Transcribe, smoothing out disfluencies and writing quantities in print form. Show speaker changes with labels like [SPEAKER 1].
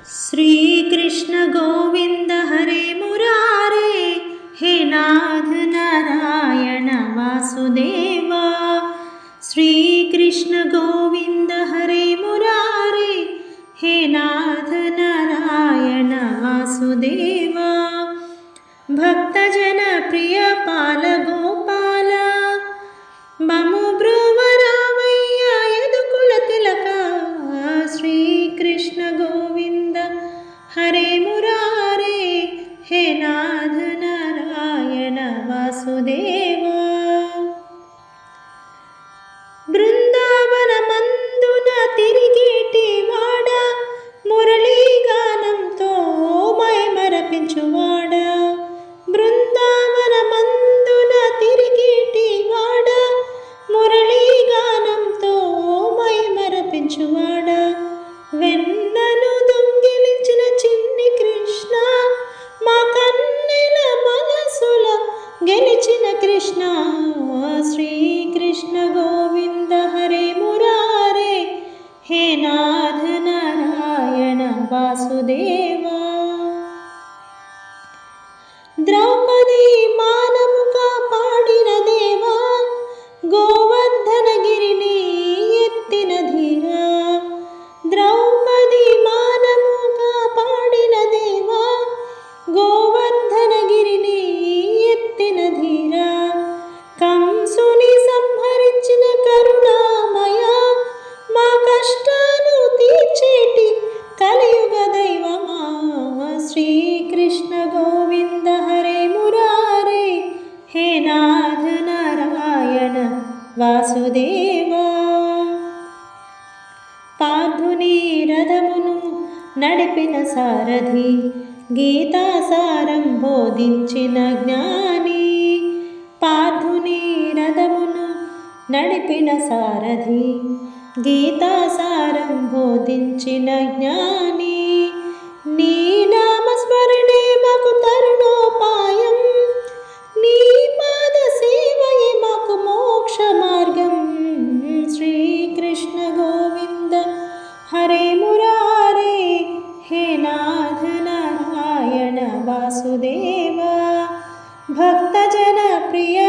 [SPEAKER 1] श्री कृष्ण गोविंद हरे मुरारे, हे नाथ नारायण वासुदेवा। श्री कृष्ण गोविंद हरे मुरारे, हे नाथ नारायण वासुदेवा। भक्तजन प्रिय पाल गोपाल, ममु ब्रुवरामय्य यदुकुल तिलक। श्री कृष्ण गोविंद हरे मुरारे, हे नाथ नारायण वासुदेवा। బృందావన మందున తిరిగేటి వాడ, మురళీగానంతో మైమరపించువాడ। బృందావన మందున తిరిగేటి వాడ, మురళీగానంతో మైమరపించువాడ। వెన్నను దొంగిలించిన చిన్ని కృష్ణ, మా కన్నెల మనసుల గెలిచిన కృష్ణ। శ్రీ కృష్ణ గోవింద హరే మురారే, హే నాథ నారాయణ వాసుదేవా। ద్రౌపది మానముగా పాడిన దేవా, గోవర్ధనగిరిని ఎత్తిన ధీరా। ద్రౌపది మానముగా పాడిన దేవా, గోవర్ధనగిరిని ఎత్తిన ధీరా। కంసుని సంహరించిన కరుణామయ, మా కష్టాలు తీర్చేటి కలియుగ దైవమా। శ్రీ కృష్ణ గోవింద హరే మురారే, హే నాథ నారాయణ వాసుదేవా। పార్థుని రథమును నడిపిన సారథి, గీతాసారం బోధించిన జ్ఞాని। పార్థుని రథమును నడిపిన సారథి, గీతాసారం బోధించిన జ్ఞాని। నీ నామస్మరణే మాకు తరుణోపాయం, నీ పాద సేవయే మాకు మోక్ష మార్గం। శ్రీ కృష్ణ గోవింద హరే మురారే, హే నాథ నారాయణ వాసుదేవా। భక్తజన ప్రియ